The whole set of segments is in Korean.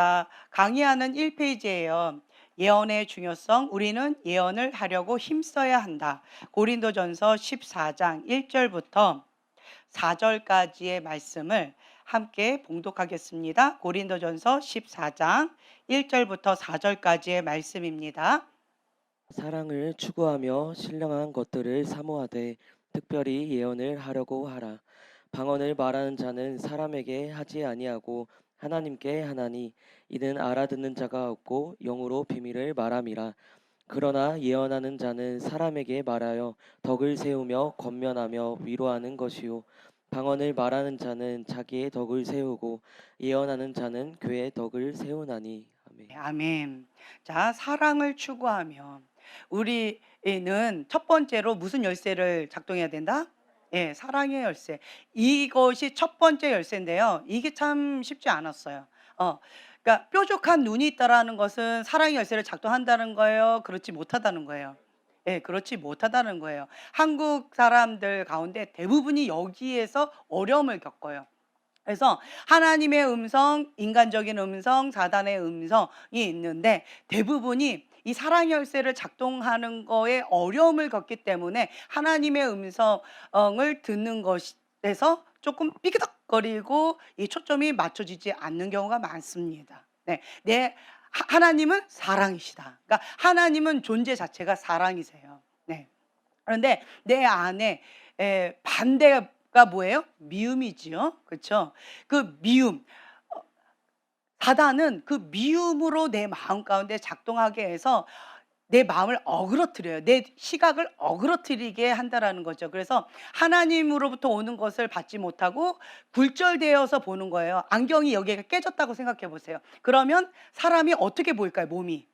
자, 강의하는 1페이지예요. 예언의 중요성, 우리는 예언을 하려고 힘써야 한다. 고린도전서 14장 1절부터 4절까지의 말씀을 함께 봉독하겠습니다. 고린도전서 14장 1절부터 4절까지의 말씀입니다. 사랑을 추구하며 신령한 것들을 사모하되 특별히 예언을 하려고 하라. 방언을 말하는 자는 사람에게 하지 아니하고 하나님께 하나니 이는 알아듣는 자가 없고 영으로 비밀을 말함이라. 그러나 예언하는 자는 사람에게 말하여 덕을 세우며 권면하며 위로하는 것이요 방언을 말하는 자는 자기의 덕을 세우고 예언하는 자는 교회의 덕을 세우나니. 아멘. 아멘. 자, 사랑을 추구하며 우리는 첫 번째로 무슨 열쇠를 작동해야 된다? 예, 사랑의 열쇠. 이것이 첫 번째 열쇠인데요. 이게 참 쉽지 않았어요. 그러니까 뾰족한 눈이 있다라는 것은 사랑의 열쇠를 작동한다는 거예요? 그렇지 못하다는 거예요? 예, 그렇지 못하다는 거예요. 한국 사람들 가운데 대부분이 여기에서 어려움을 겪어요. 그래서 하나님의 음성, 인간적인 음성, 사단의 음성이 있는데 대부분이 이 사랑의 열쇠를 작동하는 거에 어려움을 겪기 때문에 하나님의 음성을 듣는 것에서 조금 삐그덕거리고 이 초점이 맞춰지지 않는 경우가 많습니다. 네, 하나님은 사랑이시다. 그러니까 하나님은 존재 자체가 사랑이세요. 네. 그런데 내 안에 반대가 뭐예요? 미움이지요. 그렇죠? 그 미움. 사단은 그 미움으로 내 마음 가운데 작동하게 해서 내 마음을 어그러뜨려요. 내 시각을 어그러뜨리게 한다라는 거죠. 그래서 하나님으로부터 오는 것을 받지 못하고 굴절되어서 보는 거예요. 안경이 여기가 깨졌다고 생각해 보세요. 그러면 사람이 어떻게 보일까요? 몸이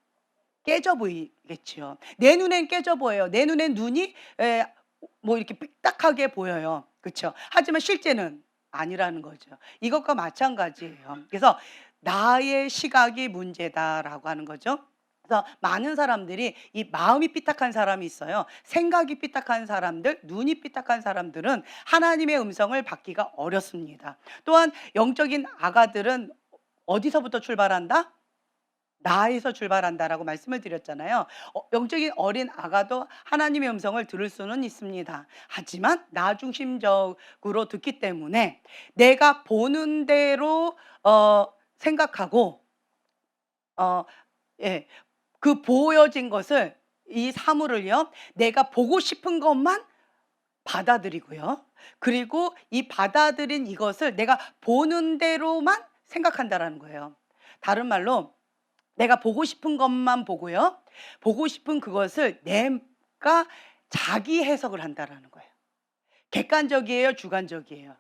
깨져 보이겠지요. 내 눈엔 깨져 보여요. 내 눈엔 눈이 뭐 이렇게 삐딱하게 보여요. 그렇죠? 하지만 실제는 아니라는 거죠. 이것과 마찬가지예요. 그래서 나의 시각이 문제다라고 하는 거죠. 그래서 많은 사람들이 이 마음이 삐딱한 사람이 있어요. 생각이 삐딱한 사람들, 눈이 삐딱한 사람들은 하나님의 음성을 받기가 어렵습니다. 또한 영적인 아가들은 어디서부터 출발한다? 나에서 출발한다라고 말씀을 드렸잖아요. 영적인 어린 아가도 하나님의 음성을 들을 수는 있습니다. 하지만 나 중심적으로 듣기 때문에 내가 보는 대로 생각하고 예, 그 보여진 것을 이 사물을요 내가 보고 싶은 것만 받아들이고요. 그리고 이 받아들인 이것을 내가 보는 대로만 생각한다라는 거예요. 다른 말로 내가 보고 싶은 것만 보고요. 보고 싶은 그것을 내가 자기 해석을 한다라는 거예요. 객관적이에요, 주관적이에요?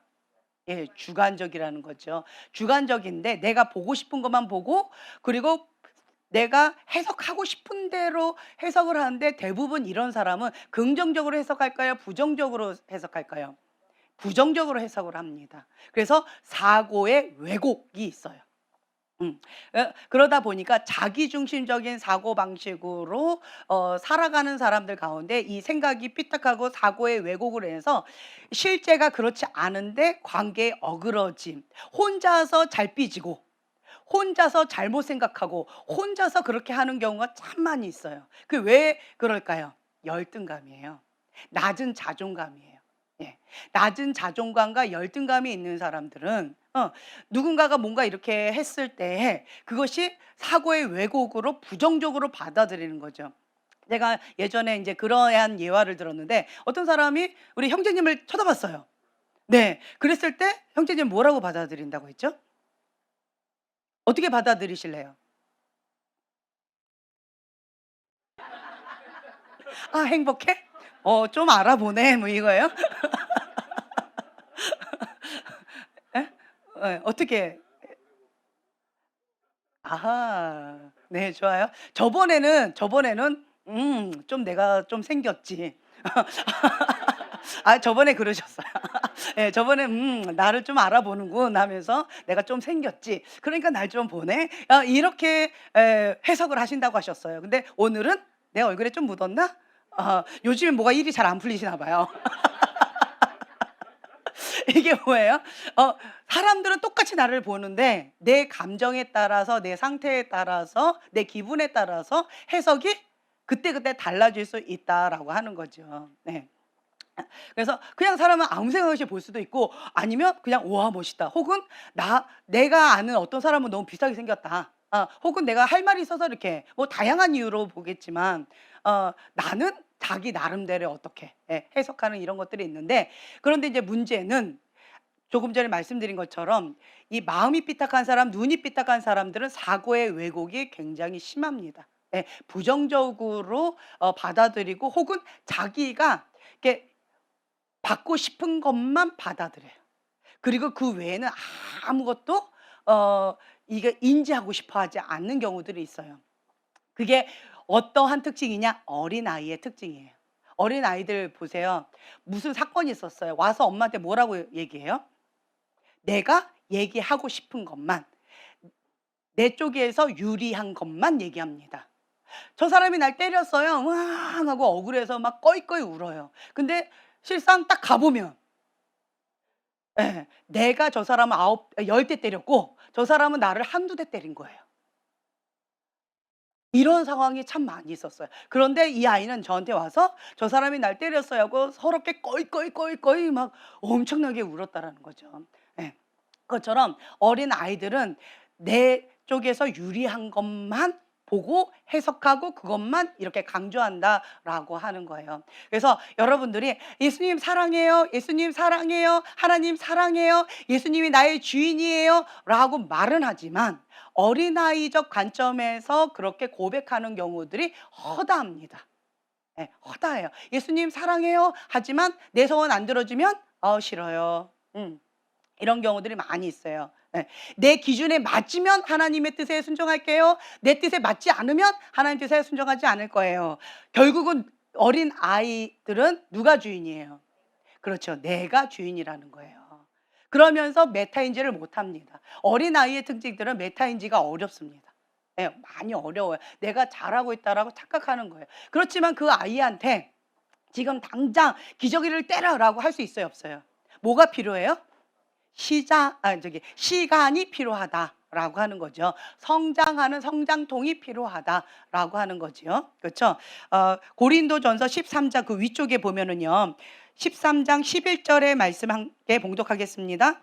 예, 주관적이라는 거죠. 주관적인데 내가 보고 싶은 것만 보고 그리고 내가 해석하고 싶은 대로 해석을 하는데 대부분 이런 사람은 긍정적으로 해석할까요? 부정적으로 해석할까요? 부정적으로 해석을 합니다. 그래서 사고의 왜곡이 있어요. 그러다 보니까 자기중심적인 사고방식으로 살아가는 사람들 가운데 이 생각이 삐딱하고 사고의 왜곡을 해서 실제가 그렇지 않은데 관계의 어그러짐, 혼자서 잘 삐지고 혼자서 잘못 생각하고 혼자서 그렇게 하는 경우가 참 많이 있어요. 그 왜 그럴까요? 열등감이에요. 낮은 자존감이에요. 예. 낮은 자존감과 열등감이 있는 사람들은 누군가가 뭔가 이렇게 했을 때 그것이 사고의 왜곡으로 부정적으로 받아들이는 거죠. 제가 예전에 이제 그러한 예화를 들었는데 어떤 사람이 우리 형제님을 쳐다봤어요. 네. 그랬을 때 형제님 뭐라고 받아들인다고 했죠? 어떻게 받아들이실래요? "아 행복해? 좀 알아보네." 뭐 이거예요? 예? 예. 어떻게 아하. 네 좋아요. 저번에는 좀 내가 좀 생겼지. 아 저번에 그러셨어요. 예 저번에 '나를 좀 알아보는군.' 하면서 '내가 좀 생겼지. 그러니까 날 좀 보네.' 이렇게 해석을 하신다고 하셨어요. 근데 오늘은 '내 얼굴에 좀 묻었나?' 요즘에 뭐가 일이 잘 안 풀리시나 봐요. 이게 뭐예요? 사람들은 똑같이 나를 보는데 내 감정에 따라서, 내 상태에 따라서, 내 기분에 따라서 해석이 그때그때 달라질 수 있다라고 하는 거죠. 네. 그래서 그냥 사람은 아무 생각 없이 볼 수도 있고, 아니면 그냥 '우와 멋있다.' 혹은 내가 아는 어떤 사람은 '너무 비슷하게 생겼다.' 혹은 '내가 할 말이 있어서 이렇게.' 뭐 다양한 이유로 보겠지만, 나는 자기 나름대로 어떻게 해석하는 이런 것들이 있는데, 그런데 이제 문제는 조금 전에 말씀드린 것처럼 이 마음이 삐딱한 사람, 눈이 삐딱한 사람들은 사고의 왜곡이 굉장히 심합니다. 부정적으로 받아들이고, 혹은 자기가 이렇게 받고 싶은 것만 받아들여요. 그리고 그 외에는 아무것도 이게 인지하고 싶어 하지 않는 경우들이 있어요. 그게 어떠한 특징이냐? 어린아이의 특징이에요. 어린아이들 보세요. 무슨 사건이 있었어요. 와서 엄마한테 뭐라고 얘기해요? 내가 얘기하고 싶은 것만, 내 쪽에서 유리한 것만 얘기합니다. 저 사람이 날 때렸어요. 으앙 하고 억울해서 막 꺼이꺼이 울어요. 근데 실상 딱 가보면, 내가 저 사람을 10대 때렸고 저 사람은 나를 한두 대 때린 거예요. 이런 상황이 참 많이 있었어요. 그런데 이 아이는 저한테 와서 "저 사람이 날 때렸어요." 하고 서럽게 꺼이꺼이 막 엄청나게 울었다라는 거죠. 예. 그것처럼 어린아이들은 내 쪽에서 유리한 것만 보고 해석하고 그것만 이렇게 강조한다라고 하는 거예요. 그래서 여러분들이 "예수님 사랑해요. 예수님 사랑해요. 하나님 사랑해요. 예수님이 나의 주인이에요."라고 말은 하지만 어린아이적 관점에서 그렇게 고백하는 경우들이 허다합니다. 허다해요. "예수님 사랑해요." 하지만 내 소원 안 들어주면 싫어요." 이런 경우들이 많이 있어요. 내 기준에 맞으면 하나님의 뜻에 순종할게요. 내 뜻에 맞지 않으면 하나님 뜻에 순종하지 않을 거예요. 결국은 어린아이들은 누가 주인이에요? 그렇죠. 내가 주인이라는 거예요. 그러면서 메타인지를 못 합니다. 어린아이의 특징들은 메타인지가 어렵습니다. 많이 어려워요. 내가 잘하고 있다라고 착각하는 거예요. 그렇지만 그 아이한테 지금 당장 "기저귀를 떼라."라고 할 수 있어요, 없어요? 뭐가 필요해요? "시간이 필요하다."라고 하는 거죠. 성장하는 성장통이 필요하다라고 하는 거죠. 그렇죠? 고린도전서 13장 그 위쪽에 보면은요. 13장 11절의 말씀 함께 봉독하겠습니다.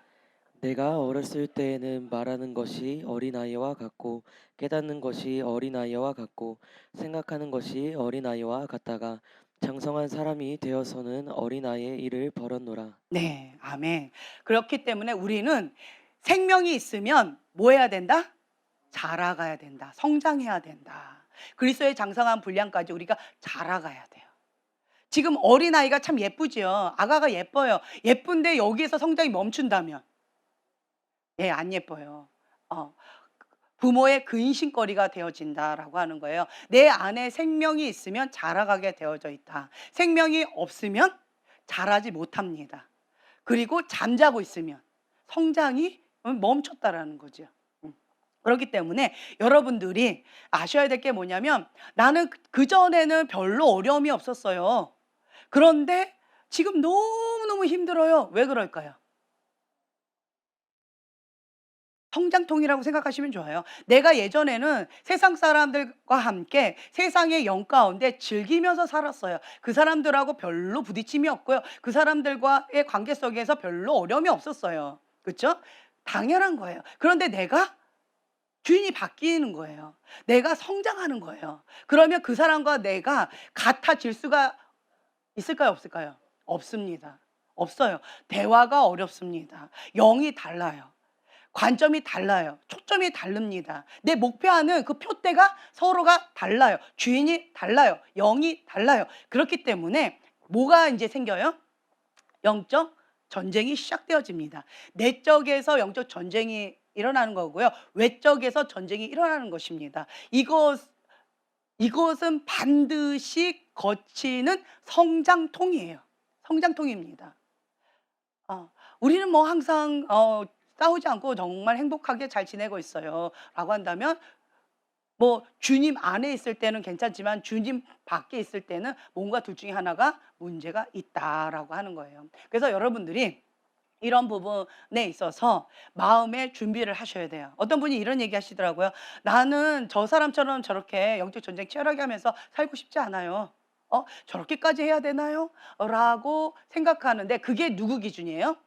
내가 어렸을 때에는 말하는 것이 어린아이와 같고 깨닫는 것이 어린아이와 같고 생각하는 것이 어린아이와 같다가 장성한 사람이 되어서는 어린아이의 일을 벌었노라. 네. 아멘. 그렇기 때문에 우리는 생명이 있으면 뭐 해야 된다? 자라가야 된다. 성장해야 된다. 그리스도의 장성한 분량까지 우리가 자라가야 돼요. 지금 어린아이가 참 예쁘지요. 아가가 예뻐요. 예쁜데 여기에서 성장이 멈춘다면 안 예뻐요. 어. 부모의 근심거리가 되어진다라고 하는 거예요. 내 안에 생명이 있으면 자라가게 되어져 있다. 생명이 없으면 자라지 못합니다. 그리고 잠자고 있으면 성장이 멈췄다라는 거죠. 그렇기 때문에 여러분들이 아셔야 될 게 뭐냐면, 나는 그전에는 별로 어려움이 없었어요. 그런데 지금 너무너무 힘들어요. 왜 그럴까요? 성장통이라고 생각하시면 좋아요. 내가 예전에는 세상 사람들과 함께 세상의 영 가운데 즐기면서 살았어요. 그 사람들하고 별로 부딪힘이 없고요. 그 사람들과의 관계 속에서 별로 어려움이 없었어요. 그렇죠? 당연한 거예요. 그런데 내가 주인이 바뀌는 거예요. 내가 성장하는 거예요. 그러면 그 사람과 내가 같아질 수가 있을까요? 없을까요? 없습니다. 없어요. 대화가 어렵습니다. 영이 달라요. 관점이 달라요. 초점이 다릅니다. 내 목표하는 그 표대가 서로가 달라요. 주인이 달라요. 영이 달라요. 그렇기 때문에 뭐가 이제 생겨요? 영적 전쟁이 시작되어집니다. 내적에서 영적 전쟁이 일어나는 거고요. 외적에서 전쟁이 일어나는 것입니다. 이것은 반드시 거치는 성장통이에요. 성장통입니다. 우리는 뭐 항상 싸우지 않고 정말 행복하게 잘 지내고 있어요. 라고 한다면, 뭐 주님 안에 있을 때는 괜찮지만 주님 밖에 있을 때는 뭔가 둘 중에 하나가 문제가 있다라고 하는 거예요. 그래서 여러분들이 이런 부분에 있어서 마음의 준비를 하셔야 돼요. 어떤 분이 이런 얘기 하시더라고요. 나는 저 사람처럼 저렇게 영적 전쟁 치열하게 하면서 살고 싶지 않아요. 저렇게까지 해야 되나요? 라고 생각하는데 그게 누구 기준이에요?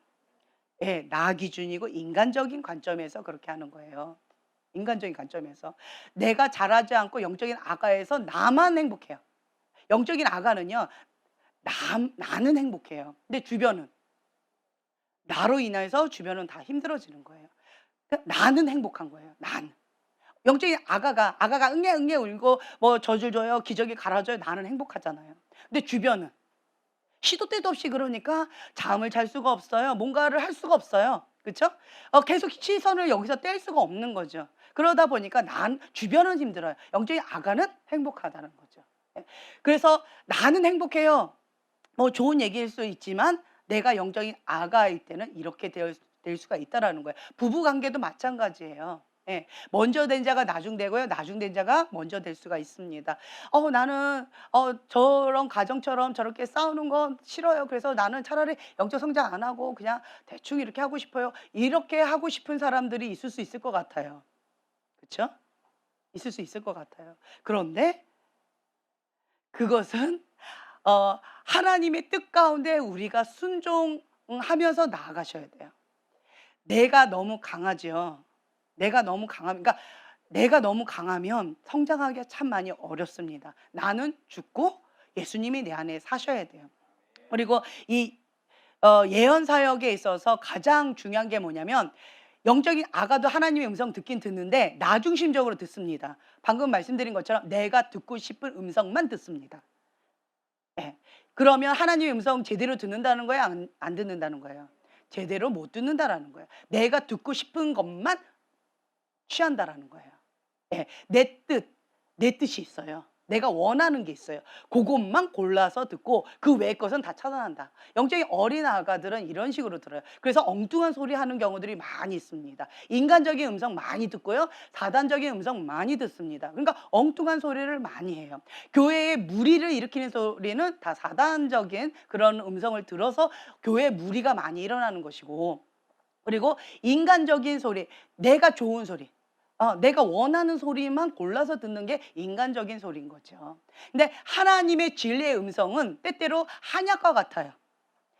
예, 나 기준이고 인간적인 관점에서 그렇게 하는 거예요. 인간적인 관점에서. 내가 잘하지 않고 영적인 아가에서 나만 행복해요. 영적인 아가는요, 나는 행복해요. 근데 주변은, 나로 인해서 주변은 다 힘들어지는 거예요. 그러니까 나는 행복한 거예요. 나는. 영적인 아가가 응애 울고 뭐 젖을 줘요, 기저귀 갈아줘요. 나는 행복하잖아요. 근데 주변은 시도 때도 없이 그러니까 잠을 잘 수가 없어요. 뭔가를 할 수가 없어요. 그렇죠? 계속 시선을 여기서 뗄 수가 없는 거죠. 그러다 보니까 주변은 힘들어요. 영적인 아가는 행복하다는 거죠. 예. 그래서 나는 행복해요. 뭐 좋은 얘기일 수 있지만 내가 영적인 아가일 때는 이렇게 될 수가 있다라는 거예요. 부부 관계도 마찬가지예요. 예. 먼저 된 자가 나중 되고요. 나중 된 자가 먼저 될 수가 있습니다. 나는 저런 가정처럼 저렇게 싸우는 건 싫어요. 그래서 나는 차라리 영적 성장 안 하고 그냥 대충 이렇게 하고 싶어요. 이렇게 하고 싶은 사람들이 있을 수 있을 것 같아요. 그렇죠? 있을 수 있을 것 같아요. 그런데 그것은 하나님의 뜻 가운데 우리가 순종하면서 나아가셔야 돼요. 내가 너무 강하죠. 그러니까 내가 너무 강하면 성장하기가 참 많이 어렵습니다. 나는 죽고 예수님이 내 안에 사셔야 돼요. 그리고 이 예언 사역에 있어서 가장 중요한 게 뭐냐면 영적인 아가도 하나님의 음성 듣긴 듣는데 나 중심적으로 듣습니다. 방금 말씀드린 것처럼 내가 듣고 싶은 음성만 듣습니다. 예. 그러면 하나님의 음성 제대로 듣는다는 거예요? 안 듣는다는 거예요? 제대로 못 듣는다라는 거예요. 내가 듣고 싶은 것만 취한다라는 거예요. 예. 내 뜻이 있어요. 내가 원하는 게 있어요. 그것만 골라서 듣고 그 외의 것은 다 차단한다. 영적인 어린 아가들은 이런 식으로 들어요. 그래서 엉뚱한 소리 하는 경우들이 많이 있습니다. 인간적인 음성 많이 듣고요. 사단적인 음성 많이 듣습니다. 그러니까 엉뚱한 소리를 많이 해요. 교회에 무리를 일으키는 소리는 다 사단적인 그런 음성을 들어서 교회에 무리가 많이 일어나는 것이고, 그리고 인간적인 소리, 내가 좋은 소리, 내가 원하는 소리만 골라서 듣는 게 인간적인 소리인 거죠. 근데 하나님의 진리의 음성은 때때로 한약과 같아요.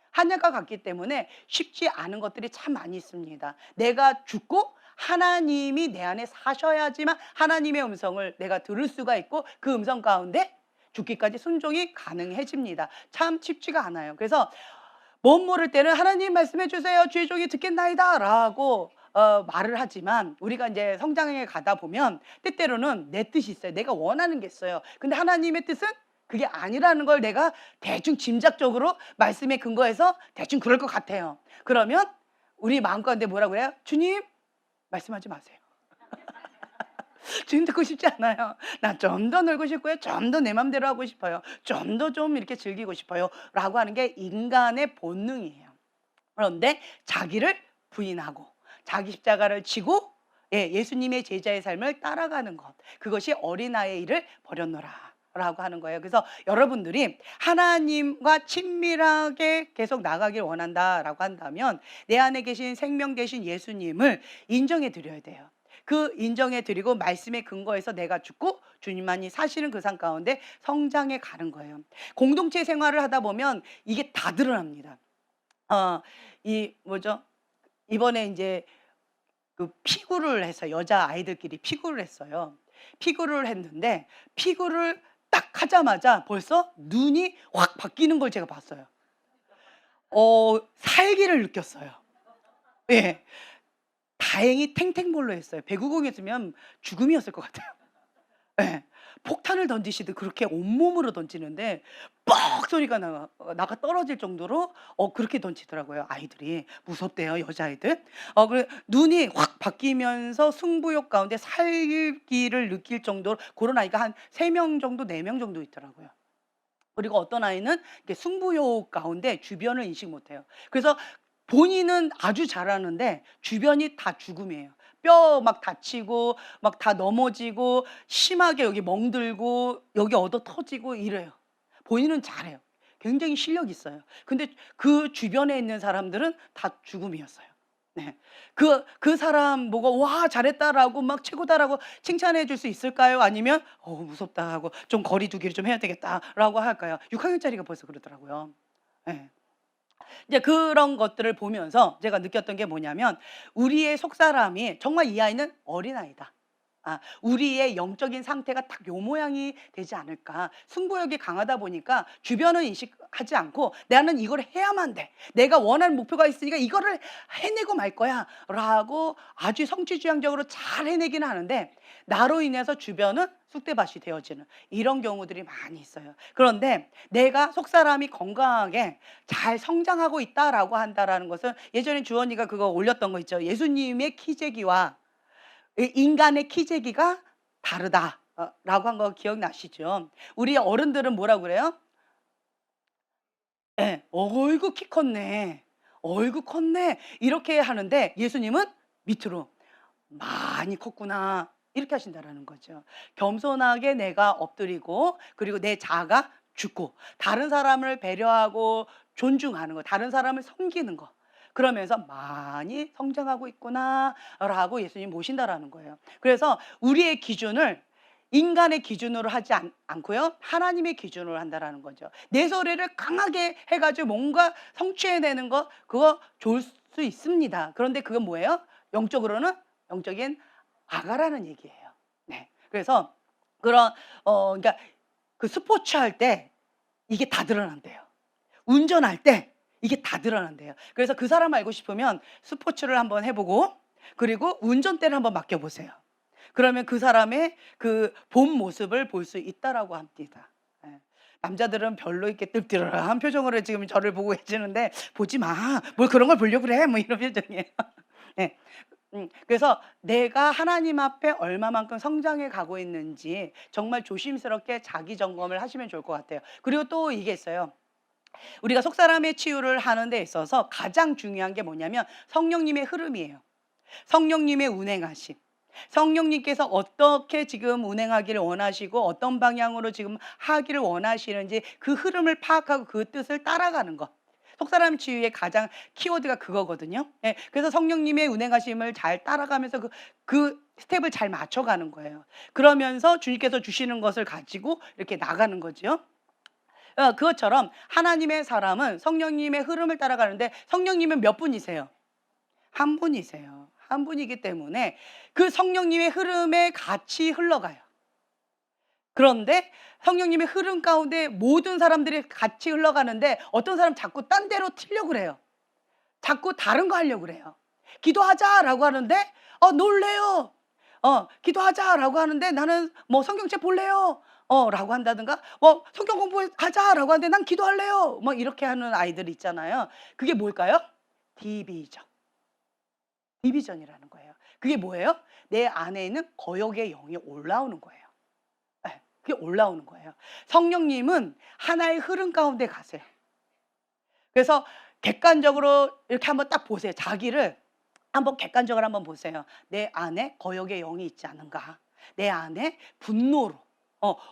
한약과 같기 때문에 쉽지 않은 것들이 참 많이 있습니다. 내가 죽고 하나님이 내 안에 사셔야지만 하나님의 음성을 내가 들을 수가 있고 그 음성 가운데 죽기까지 순종이 가능해집니다. 참 쉽지가 않아요. 그래서 못 모를 때는 하나님 말씀해 주세요. 주의 종이 듣겠나이다. 라고 말을 하지만 우리가 이제 성장에 가다 보면 때때로는 내 뜻이 있어요. 내가 원하는 게 있어요. 근데 하나님의 뜻은 그게 아니라는 걸 내가 대충 짐작적으로 말씀에 근거해서 대충 그럴 것 같아요. 그러면 우리 마음 가운데 뭐라고 그래요? 주님, 말씀하지 마세요. 주님 듣고 싶지 않아요. 나 좀 더 놀고 싶고요. 좀 더 내 맘대로 하고 싶어요. 좀 더 좀 이렇게 즐기고 싶어요. 라고 하는 게 인간의 본능이에요. 그런데 자기를 부인하고 자기 십자가를 지고 예수님의 제자의 삶을 따라가는 것. 그것이 어린아이의 일을 버렸노라. 라고 하는 거예요. 그래서 여러분들이 하나님과 친밀하게 계속 나가길 원한다라고 한다면 내 안에 계신 생명 되신 예수님을 인정해 드려야 돼요. 그 인정해 드리고 말씀에 근거해서 내가 죽고 주님만이 사시는 그 삶 가운데 성장해 가는 거예요. 공동체 생활을 하다 보면 이게 다 드러납니다. 이 뭐죠? 이번에 이제 그 피구를 해서 여자 아이들끼리 피구를 했어요. 피구를 했는데 피구를 딱 하자마자 벌써 눈이 확 바뀌는 걸 제가 봤어요. 살기를 느꼈어요. 예. 다행히 탱탱볼로 했어요. 배구공이었으면 죽음이었을 것 같아요. 예. 폭탄을 던지시듯 그렇게 온몸으로 던지는데 뻑 소리가 나가 떨어질 정도로 그렇게 던지더라고요, 아이들이. 무섭대요, 여자아이들. 그래 눈이 확 바뀌면서 승부욕 가운데 살기를 느낄 정도로 고런 아이가 한 3명 정도, 4명 정도 있더라고요. 그리고 어떤 아이는 이렇게 승부욕 가운데 주변을 인식 못 해요. 그래서 본인은 아주 잘하는데 주변이 다 죽음이에요. 뼈 막 다치고 막 다 넘어지고 심하게 여기 멍들고 여기 얻어 터지고 이래요. 본인은 잘해요. 굉장히 실력이 있어요. 근데 그 주변에 있는 사람들은 다 죽음이었어요. 네. 그 사람 보고 "와 잘했다."라고 막 "최고다."라고 칭찬해 줄 수 있을까요? 아니면 무섭다." 하고 "좀 거리 두기를 좀 해야 되겠다."라고 할까요? 6 학년짜리가 벌써 그러더라고요. 예. 이제 그런 것들을 보면서 제가 느꼈던 게 뭐냐면 우리의 속사람이 정말 이 아이는 어린아이다. 우리의 영적인 상태가 딱 요 모양이 되지 않을까. 승부욕이 강하다 보니까 주변은 인식하지 않고 '나는 이걸 해야만 돼. 내가 원하는 목표가 있으니까 이거를 해내고 말 거야.'라고 아주 성취지향적으로 잘 해내기는 하는데 나로 인해서 주변은 쑥대밭이 되어지는 이런 경우들이 많이 있어요. 그런데 내가 속사람이 건강하게 잘 성장하고 있다라고 한다라는 것은 예전에 주원이가 그거 올렸던 거 있죠. 예수님의 키재기와 이 인간의 키재기가 다르다. 라고 한 거 기억나시죠? 우리 어른들은 뭐라 그래요? 예. "어이구 키 컸네. 어이구 컸네." 이렇게 하는데 예수님은 밑으로 "많이 컸구나." 이렇게 하신다라는 거죠. 겸손하게 내가 엎드리고 그리고 내 자아가 죽고 다른 사람을 배려하고 존중하는 거, 다른 사람을 섬기는 거. 그러면서 '많이 성장하고 있구나.'라고 예수님 모신다라는 거예요. 그래서 우리의 기준을 인간의 기준으로 하지 않고요. 하나님의 기준으로 한다라는 거죠. 내 소리를 강하게 해 가지고 뭔가 성취해내는 거 그거 좋을 수 있습니다. 그런데 그건 뭐예요? 영적으로는 영적인 아가라는 얘기예요. 네. 그래서 그런 그러니까 그 스포츠 할 때 이게 다 드러난대요. 운전할 때 이게 다 드러난대요. 그래서 그 사람 알고 싶으면 스포츠를 한번 해 보고 그리고 운전대를 한번 맡겨 보세요. 그러면 그 사람의 그 본 모습을 볼 수 있다라고 합니다. 예. 남자들은 별로 이렇게 뜰뜰한 표정으로 지금 저를 보고 계시는데 "보지 마. 뭘 그런 걸 보려고 그래." 뭐 이런 표정이에요. 예. 그래서 내가 하나님 앞에 얼마만큼 성장해 가고 있는지 정말 조심스럽게 자기 점검을 하시면 좋을 것 같아요. 그리고 또 이게 있어요. 우리가 속사람의 치유를 하는 데 있어서 가장 중요한 게 뭐냐면 성령님의 흐름이에요. 성령님의 운행하심. 성령님께서 어떻게 지금 운행하기를 원하시고 어떤 방향으로 지금 하기를 원하시는지 그 흐름을 파악하고 그 뜻을 따라가는 것. 속사람 치유의 가장 키워드가 그거거든요. 예. 그래서 성령님의 운행하심을 잘 따라가면서 그 스텝을 잘 맞춰가는 거예요. 그러면서 주님께서 주시는 것을 가지고 이렇게 나가는 거죠. 그것처럼 하나님의 사람은 성령님의 흐름을 따라가는데 성령님은 몇 분이세요? 한 분이세요. 한 분이기 때문에 그 성령님의 흐름에 같이 흘러가요. 그런데 성령님의 흐름 가운데 모든 사람들이 같이 흘러가는데 어떤 사람 자꾸 딴 데로 튀려고 그래요. 자꾸 다른 거 하려고 그래요. "기도하자."라고 하는데 놀래요. "기도하자."라고 하는데 "나는 뭐 성경책 볼래요." 라고 한다든가 "성경 공부하자."라고 하는데 "난 기도할래요." 뭐 이렇게 하는 아이들 있잖아요. 그게 뭘까요? 디비전. 디비전이라는 거예요. 그게 뭐예요? 내 안에 있는 거역의 영이 올라오는 거예요. 예. 그게 올라오는 거예요. 성령님은 하나의 흐름 가운데 가세요. 그래서 객관적으로 이렇게 한번 딱 보세요. 자기를 한번 객관적으로 한번 보세요. '내 안에 거역의 영이 있지 않은가? 내 안에 분노로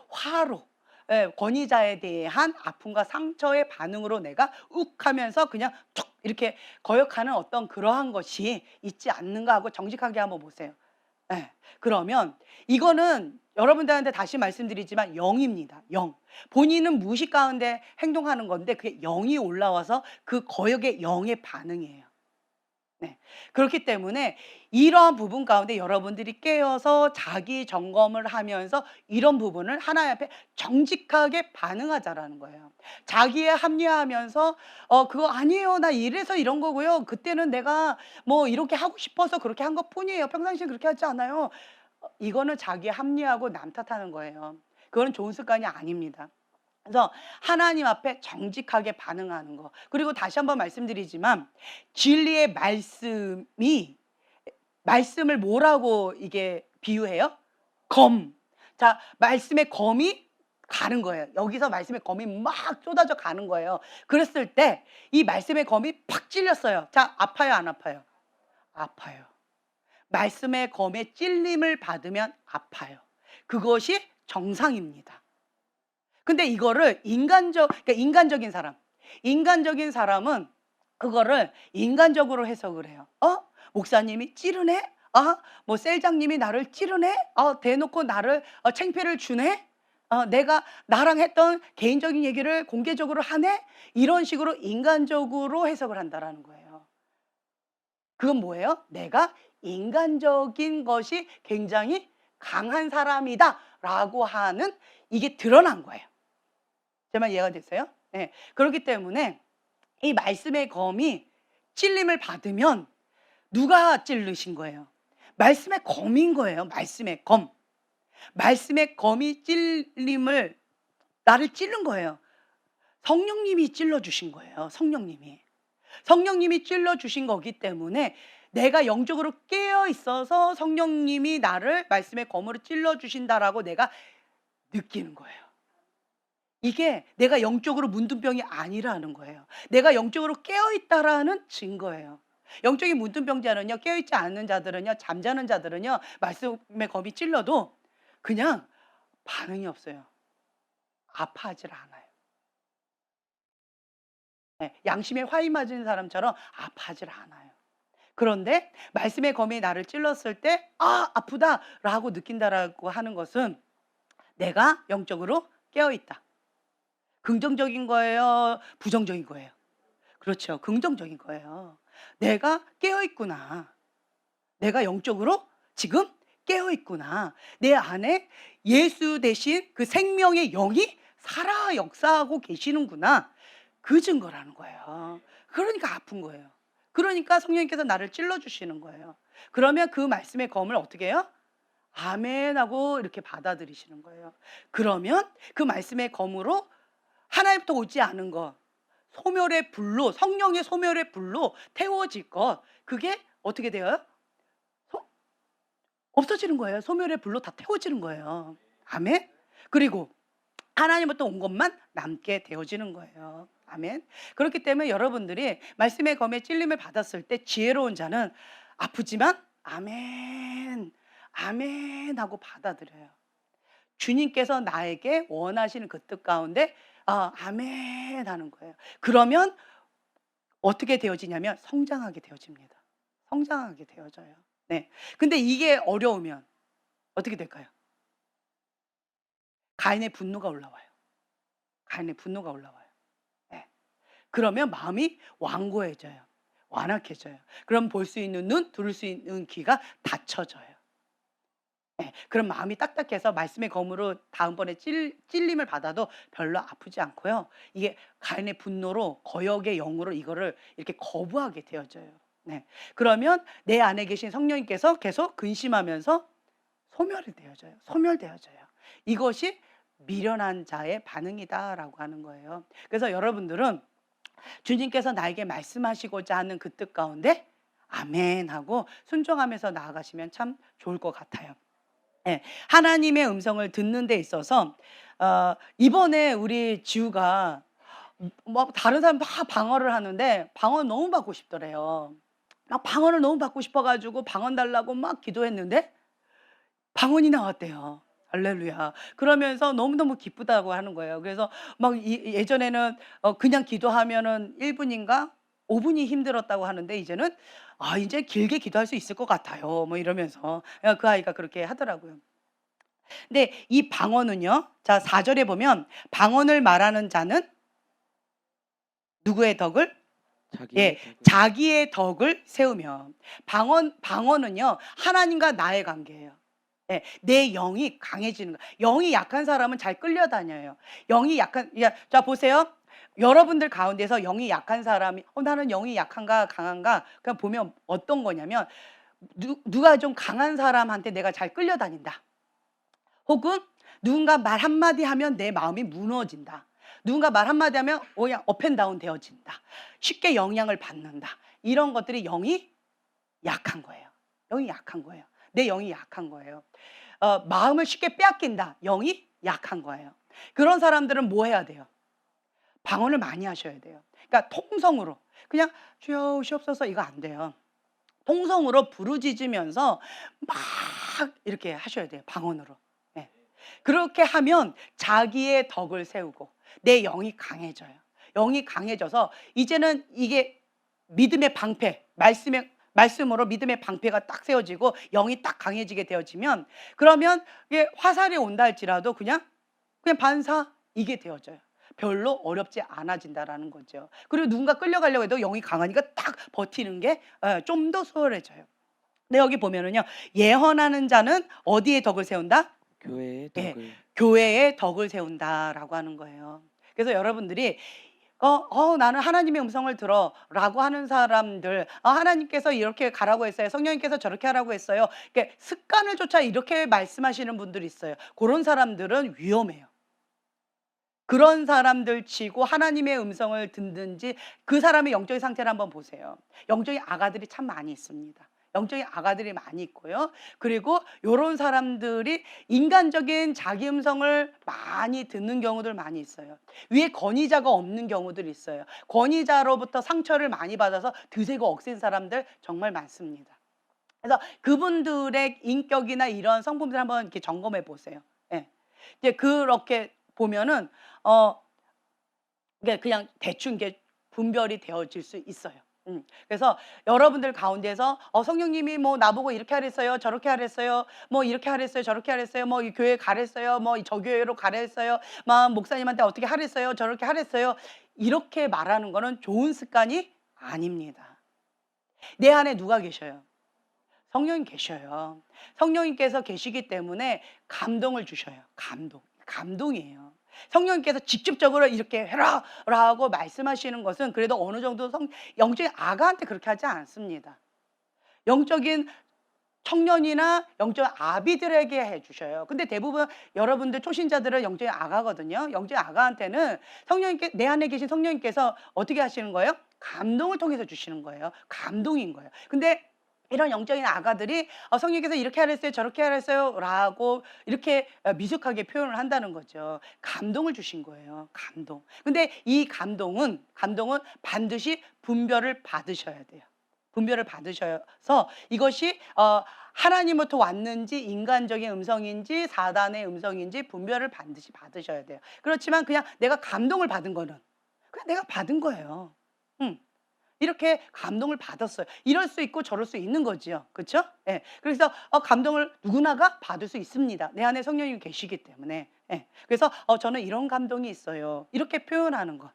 화로 권위자에 대한 아픔과 상처의 반응으로 내가 욱하면서 그냥 툭 이렇게 거역하는 어떤 그러한 것이 있지 않는가?' 하고 정직하게 한번 보세요. 예. 그러면 이거는 여러분들한테 다시 말씀드리지만 영입니다, 영. 본인은 무의식 가운데 행동하는 건데 그게 영이 올라와서 그 거역의 영의 반응이에요. 네. 그렇기 때문에 이러한 부분 가운데 여러분들이 깨어서 자기 점검을 하면서 이런 부분을 하나님 앞에 정직하게 반응하자라는 거예요. 자기에 합리화하면서 그거 아니에요. 나 이래서 이런 거고요. 그때는 내가 뭐 이렇게 하고 싶어서 그렇게 한 것뿐이에요. 평상시에 그렇게 하지 않아요." 이거는 자기에 합리화하고 남 탓하는 거예요. 그거는 좋은 습관이 아닙니다. 그래서 하나님 앞에 정직하게 반응하는 거. 그리고 다시 한번 말씀드리지만 진리의 말씀을 뭐라고 이게 비유해요? 검. 자, 말씀의 검이 가는 거예요. 여기서 말씀의 검이 막 쏟아져 가는 거예요. 그랬을 때 이 말씀의 검이 팍 찔렸어요. 자, 아파요, 안 아파요? 아파요. 말씀의 검에 찔림을 받으면 아파요. 그것이 정상입니다. 근데 이거를 그러니까 인간적인 사람은 그거를 인간적으로 해석을 해요. 목사님이 찌르네? 뭐 셀장님이 나를 찌르네? 대놓고 나를 창피를 주네? 내가 나랑 했던 개인적인 얘기를 공개적으로 하네? 이런 식으로 인간적으로 해석을 한다라는 거예요. 그건 뭐예요? 내가 인간적인 것이 굉장히 강한 사람이다라고 하는 이게 드러난 거예요. 제 말 이해가 됐어요? 네. 그렇기 때문에 이 말씀의 검이 찔림을 받으면 누가 찔르신 거예요? 말씀의 검인 거예요. 말씀의 검. 말씀의 검이 찔림을 나를 찌른 거예요. 성령님이 찔러 주신 거예요. 성령님이 찔러 주신 거기 때문에 내가 영적으로 깨어 있어서 성령님이 나를 말씀의 검으로 찔러 주신다라고 내가 느끼는 거예요. 이게 내가 영적으로 문둥병이 아니라는 거예요. 내가 영적으로 깨어 있다라는 증거예요. 영적인 문둥병자는요, 깨어 있지 않는 자들은요, 잠자는 자들은요, 말씀의 검이 찔러도 그냥 반응이 없어요. 아파하질 않아요. 네, 양심에 화이 맞은 사람처럼 아파하질 않아요. 그런데 말씀의 검이 나를 찔렀을 때 아프다라고 느낀다라고 하는 것은 내가 영적으로 깨어 있다. 긍정적인 거예요? 부정적인 거예요? 그렇죠. 긍정적인 거예요. 내가 깨어 있구나. 내가 영적으로 지금 깨어 있구나. 내 안에 예수 대신 그 생명의 영이 살아 역사하고 계시는구나. 그 증거라는 거예요. 그러니까 아픈 거예요. 그러니까 성령님께서 나를 찔러 주시는 거예요. 그러면 그 말씀의 검을 어떻게 해요? 아멘 하고 이렇게 받아들이시는 거예요. 그러면 그 말씀의 검으로 하나님부터 오지 않은 것, 소멸의 불로, 성령의 소멸의 불로 태워질 것, 그게 어떻게 돼요? 없어지는 거예요. 소멸의 불로 다 태워지는 거예요. 아멘. 그리고 하나님부터 온 것만 남게 되어지는 거예요. 아멘. 그렇기 때문에 여러분들이 말씀의 검에 찔림을 받았을 때 지혜로운 자는 아프지만 아멘, 아멘 하고 받아들여요. 주님께서 나에게 원하시는 그 뜻 가운데 아멘 하는 거예요. 그러면 어떻게 되어지냐면 성장하게 되어집니다. 성장하게 되어져요. 네. 근데 이게 어려우면 어떻게 될까요? 가인의 분노가 올라와요. 가인의 분노가 올라와요. 네. 그러면 마음이 완고해져요. 완악해져요. 그럼 볼 수 있는 눈, 들을 수 있는 귀가 닫혀져요. 네. 그럼 마음이 딱딱해서 말씀의 검으로 다음번에 찔림을 받아도 별로 아프지 않고요. 이게 가인의 분노로 거역의 영으로 이거를 이렇게 거부하게 되어져요. 네. 그러면 내 안에 계신 성령님께서 계속 근심하면서 소멸되어져요. 이것이 미련한 자의 반응이다라고 하는 거예요. 그래서 여러분들은 주님께서 나에게 말씀하시고자 하는 그 뜻 가운데 아멘 하고 순종하면서 나아가시면 참 좋을 것 같아요. 네, 하나님의 음성을 듣는 데 있어서 이번에 우리 지우가 뭐 다른 사람 막 방언을 하는데 방언 너무 받고 싶더래요. 막 방언을 너무 받고 싶어가지고 방언 달라고 막 기도했는데 방언이 나왔대요. 할렐루야. 그러면서 너무너무 기쁘다고 하는 거예요. 그래서 막 예전에는 그냥 기도하면은 1분인가 5분이 힘들었다고 하는데 이제는 이제 길게 기도할 수 있을 것 같아요. 뭐 이러면서 그 아이가 그렇게 하더라고요. 근데 이 방언은요. 자, 4절에 보면 방언을 말하는 자는 누구의 덕을? 예, 자기의 덕을 세우며. 방언은요. 하나님과 나의 관계예요. 예, 내 영이 강해지는 거예요. 영이 약한 사람은 잘 끌려다녀요. 자, 보세요. 여러분들 가운데서 영이 약한 사람이 나는 영이 약한가 강한가 그냥 보면 어떤 거냐면 누가 좀 강한 사람한테 내가 잘 끌려다닌다. 혹은 누군가 말 한마디 하면 내 마음이 무너진다. 누군가 말 한마디 하면 그냥 업앤다운 되어진다. 쉽게 영향을 받는다. 이런 것들이 영이 약한 거예요. 영이 약한 거예요. 내 영이 약한 거예요. 마음을 쉽게 빼앗긴다. 영이 약한 거예요. 그런 사람들은 뭐 해야 돼요? 방언을 많이 하셔야 돼요. 그러니까 통성으로 그냥 주여 오시옵소서 이거 안 돼요. 통성으로 부르짖으면서 막 이렇게 하셔야 돼요. 방언으로. 네. 그렇게 하면 자기의 덕을 세우고 내 영이 강해져요. 영이 강해져서 이제는 이게 믿음의 방패, 말씀으로 믿음의 방패가 딱 세워지고 영이 딱 강해지게 되어지면, 그러면 이게 화살이 온다 할지라도 그냥 반사 이게 되어져요. 별로 어렵지 않아진다라는 거죠. 그리고 누군가 끌려가려고 해도 영이 강하니까 딱 버티는 게 좀 더 수월해져요. 근데 여기 보면은요, 예언하는 자는 어디에 덕을 세운다? 교회의 예, 덕을. 교회에 덕을 세운다라고 하는 거예요. 그래서 여러분들이 나는 하나님의 음성을 들어라고 하는 사람들, 하나님께서 이렇게 가라고 했어요. 성령님께서 저렇게 하라고 했어요. 이렇게 습관을 쫓아 이렇게 말씀하시는 분들이 있어요. 그런 사람들은 위험해요. 그런 사람들 치고 하나님의 음성을 듣는지 그 사람의 영적인 상태를 한번 보세요. 영적인 아가들이 참 많이 있습니다. 영적인 아가들이 많이 있고요. 그리고 요런 사람들이 인간적인 자기 음성을 많이 듣는 경우들 많이 있어요. 위에 권위자가 없는 경우들이 있어요. 권위자로부터 상처를 많이 받아서 드세고 억센 사람들 정말 많습니다. 그래서 그분들의 인격이나 이런 성품들 한번 이렇게 점검해 보세요. 예. 이제 그렇게 보면은 이게 그냥 대충 이게 분별이 되어질 수 있어요. 그래서 여러분들 가운데서 성령님이 뭐 나보고 이렇게 하랬어요, 저렇게 하랬어요, 뭐 이렇게 하랬어요, 저렇게 하랬어요, 뭐 이 교회 가랬어요, 뭐 저 교회로 가랬어요, 막 목사님한테 어떻게 하랬어요, 저렇게 하랬어요, 이렇게 말하는 거는 좋은 습관이 아닙니다. 내 안에 누가 계셔요? 성령님 계셔요. 성령님께서 계시기 때문에 감동을 주셔요. 감동이에요. 성령님께서 직접적으로 이렇게 해라라고 말씀하시는 것은 그래도 어느 정도 영적인 아가한테 그렇게 하지 않습니다. 영적인 청년이나 영적인 아비들에게 해주셔요. 근데 대부분 여러분들 초신자들은 영적인 아가거든요. 영적인 아가한테는 내 안에 계신 성령님께서 어떻게 하시는 거예요? 감동을 통해서 주시는 거예요. 감동인 거예요. 근데 이런 영적인 아가들이 성령께서 이렇게 하랬어요, 저렇게 하랬어요 라고 이렇게 미숙하게 표현을 한다는 거죠. 감동을 주신 거예요. 감동. 근데 이 감동은 반드시 분별을 받으셔야 돼요. 분별을 받으셔서 이것이 하나님부터 왔는지 인간적인 음성인지 사단의 음성인지 분별을 반드시 받으셔야 돼요. 그렇지만 그냥 내가 감동을 받은 거는 그냥 내가 받은 거예요. 이렇게 감동을 받았어요. 이럴 수 있고 저럴 수 있는 거지요. 그렇죠? 예. 그래서 감동을 누구나가 받을 수 있습니다. 내 안에 성령님이 계시기 때문에. 예. 그래서 저는 이런 감동이 있어요. 이렇게 표현하는 것.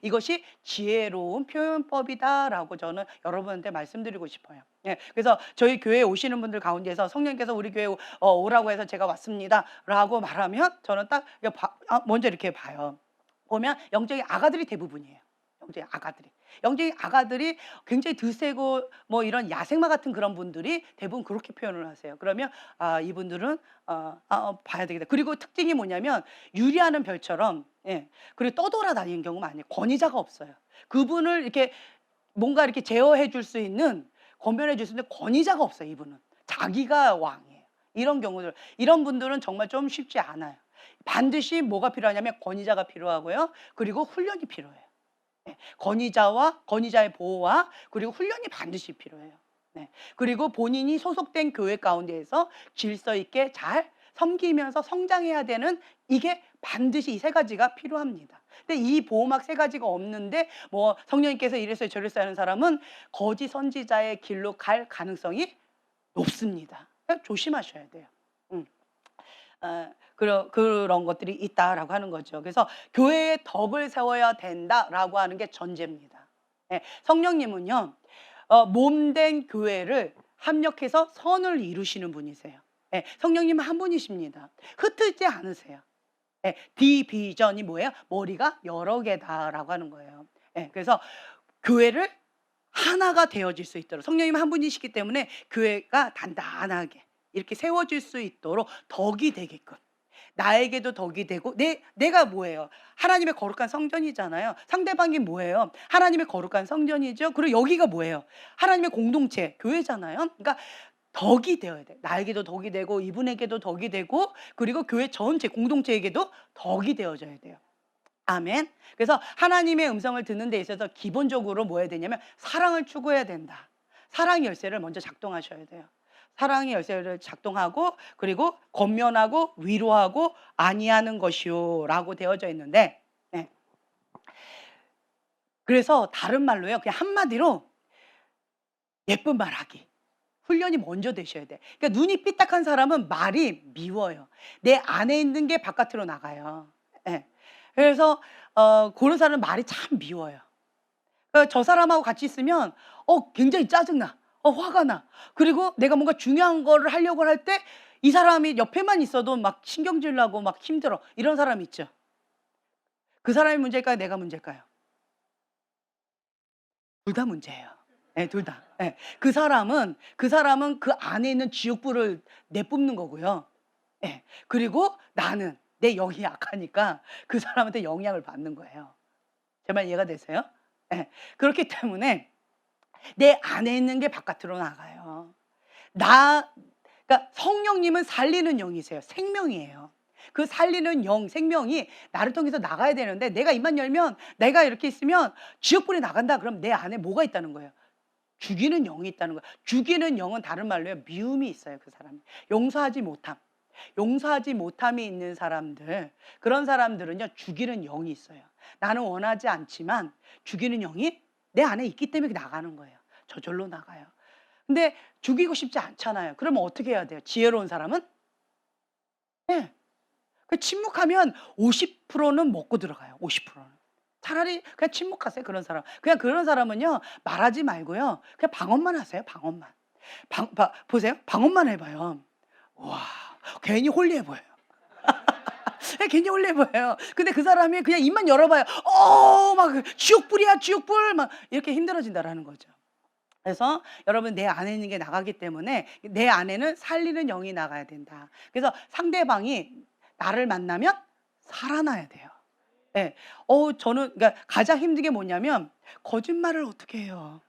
이것이 지혜로운 표현법이다라고 저는 여러분한테 말씀드리고 싶어요. 예. 그래서 저희 교회에 오시는 분들 가운데서 성령께서 우리 교회에 오라고 해서 제가 왔습니다라고 말하면 저는 딱 먼저 이렇게 봐요. 보면 영적인 아가들이 대부분이에요. 영적인 아가들이 굉장히 드세고 뭐 이런 야생마 같은 그런 분들이 대부분 그렇게 표현을 하세요. 그러면 이분들은 봐야 되겠다. 그리고 특징이 뭐냐면 유리하는 별처럼, 예, 그리고 떠돌아다니는 경우가 많아요. 권위자가 없어요. 그분을 이렇게 뭔가 이렇게 제어해 줄 수 있는, 권면해 줄 수 있는 권위자가 없어요. 이분은 자기가 왕이에요. 이런 분들은 정말 좀 쉽지 않아요. 반드시 뭐가 필요하냐면 권위자가 필요하고요. 그리고 훈련이 필요해요. 네. 권위자의 보호와 그리고 훈련이 반드시 필요해요. 네. 그리고 본인이 소속된 교회 가운데에서 질서 있게 잘 섬기면서 성장해야 되는, 이게 반드시 이 세 가지가 필요합니다. 근데 이 보호막 세 가지가 없는데 뭐 성령님께서 이랬어요 저랬어요 하는 사람은 거짓 선지자의 길로 갈 가능성이 높습니다. 그러니까 조심하셔야 돼요. 음. 그런 것들이 있다라고 하는 거죠. 그래서 교회의 덕을 세워야 된다라고 하는 게 전제입니다. 예, 성령님은요, 몸된 교회를 합력해서 선을 이루시는 분이세요. 예, 성령님은 한 분이십니다. 흩어지지 않으세요. 예, 디비전이 뭐예요? 머리가 여러 개다라고 하는 거예요. 예, 그래서 교회를 하나가 되어질 수 있도록 성령님 한 분이시기 때문에 교회가 단단하게 이렇게 세워질 수 있도록 덕이 되게끔, 나에게도 덕이 되고, 내가 뭐예요? 하나님의 거룩한 성전이잖아요. 상대방이 뭐예요? 하나님의 거룩한 성전이죠. 그리고 여기가 뭐예요? 하나님의 공동체, 교회잖아요. 그러니까 덕이 되어야 돼. 나에게도 덕이 되고 이분에게도 덕이 되고 그리고 교회 전체 공동체에게도 덕이 되어져야 돼요. 아멘. 그래서 하나님의 음성을 듣는 데 있어서 기본적으로 뭐 해야 되냐면 사랑을 추구해야 된다. 사랑 열쇠를 먼저 작동하셔야 돼요. 사랑의 열쇠를 작동하고 그리고 권면하고 위로하고 안위하는 것이요라고 되어져 있는데 네. 그래서 다른 말로요. 그냥 한마디로 예쁜 말하기. 훈련이 먼저 되셔야 돼. 그러니까 눈이 삐딱한 사람은 말이 미워요. 내 안에 있는 게 바깥으로 나가요. 예. 그래서 그런 사람은 말이 참 미워요. 저 사람하고 같이 있으면 굉장히 짜증나. 화가 나. 그리고 내가 뭔가 중요한 거를 하려고 할 때 이 사람이 옆에만 있어도 막 신경질 나고 막 힘들어. 이런 사람 있죠. 그 사람이 문제일까요? 내가 문제일까요? 둘 다 문제예요. 예, 둘 다. 예. 그 사람은 그 안에 있는 지옥불을 내뿜는 거고요. 예. 그리고 나는 내 영이 약하니까 그 사람한테 영향을 받는 거예요. 제 말 이해가 되세요? 예. 그렇기 때문에 내 안에 있는 게 바깥으로 나가요. 나 그러니까 성령님은 살리는 영이세요. 생명이에요. 그 살리는 영, 생명이 나를 통해서 나가야 되는데 내가 입만 열면 내가 이렇게 있으면 지옥불이 나간다 그럼 내 안에 뭐가 있다는 거예요? 죽이는 영이 있다는 거예요. 죽이는 영은 다른 말로요. 미움이 있어요. 그 사람이. 용서하지 못함. 용서하지 못함이 있는 사람들 그런 사람들은요. 죽이는 영이 있어요. 나는 원하지 않지만 죽이는 영이 내 안에 있기 때문에 나가는 거예요. 저절로 나가요. 근데 죽이고 싶지 않잖아요. 그러면 어떻게 해야 돼요? 지혜로운 사람은? 네. 그 침묵하면 50%는 먹고 들어가요. 50%는. 차라리 그냥 침묵하세요. 그런 사람. 그냥 그런 사람은요. 말하지 말고요. 그냥 방언만 하세요. 방언만. 보세요. 방언만 해봐요. 와, 괜히 홀리해 보여요. 괜히 홀리해 보여요. 근데 그 사람이 그냥 입만 열어봐요. 막 지옥불이야, 지옥불. 막 이렇게 힘들어진다라는 거죠. 그래서 여러분 내 안에 있는 게 나가기 때문에 내 안에는 살리는 영이 나가야 된다. 그래서 상대방이 나를 만나면 살아나야 돼요. 예. 저는 그러니까 가장 힘든 게 뭐냐면 거짓말을 어떻게 해요.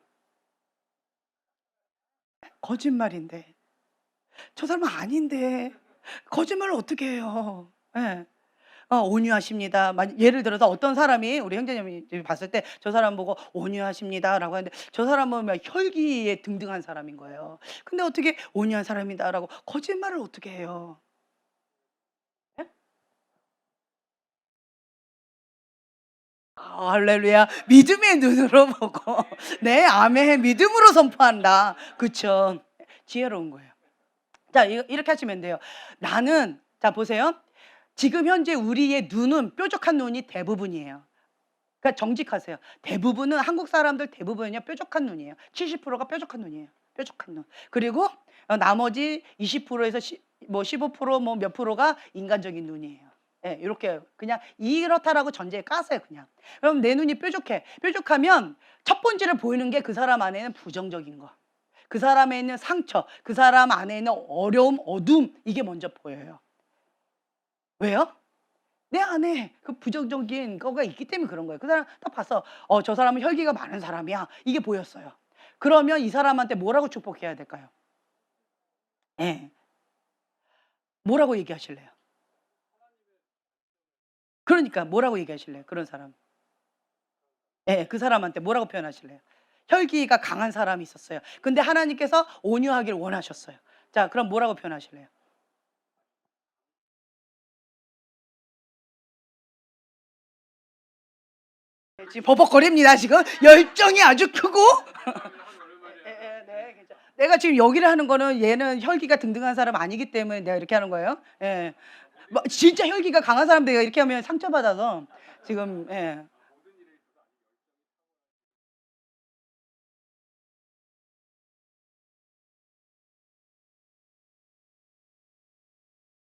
거짓말인데. 저 사람은 아닌데 거짓말을 어떻게 해요. 예. 온유하십니다. 예를 들어서 어떤 사람이 우리 형제님이 봤을 때 저 사람 보고 온유하십니다라고 하는데 저 사람은 막 혈기에 등등한 사람인 거예요. 근데 어떻게 온유한 사람이다라고 거짓말을 어떻게 해요. 예? 할렐루야. 믿음의 눈으로 보고 네 아멘 믿음으로 선포한다. 그쵸. 지혜로운 거예요. 자 이렇게 하시면 돼요. 나는 자 보세요. 지금 현재 우리의 눈은 뾰족한 눈이 대부분이에요. 그러니까 정직하세요. 대부분은 한국 사람들 대부분은요 뾰족한 눈이에요. 70%가 뾰족한 눈이에요. 뾰족한 눈. 그리고 나머지 20%에서 뭐 15%뭐 몇 프로가 인간적인 눈이에요. 예, 이렇게 그냥 이렇다라고 전제에 까세요 그냥. 그럼 내 눈이 뾰족해. 뾰족하면 첫 번째로 보이는 게 그 사람 안에는 부정적인 거. 그 사람에 있는 상처, 그 사람 안에 있는 어려움, 어둠 이게 먼저 보여요. 왜요? 내 안에 그 부정적인 거가 있기 때문에 그런 거예요. 그 사람 딱 봤어. 저 사람은 혈기가 많은 사람이야. 이게 보였어요. 그러면 이 사람한테 뭐라고 축복해야 될까요? 예. 뭐라고 얘기하실래요? 그러니까 뭐라고 얘기하실래요? 그런 사람. 예, 그 사람한테 뭐라고 표현하실래요? 혈기가 강한 사람이 있었어요. 근데 하나님께서 온유하기를 원하셨어요. 자, 그럼 뭐라고 표현하실래요? 지금 버벅거립니다. 지금 열정이 아주 크고. 네, 괜찮아. 내가 지금 여기를 하는 거는 얘는 혈기가 등등한 사람 아니기 때문에 내가 이렇게 하는 거예요. 예. 진짜 혈기가 강한 사람들 이렇게 하면 상처받아서 지금 예.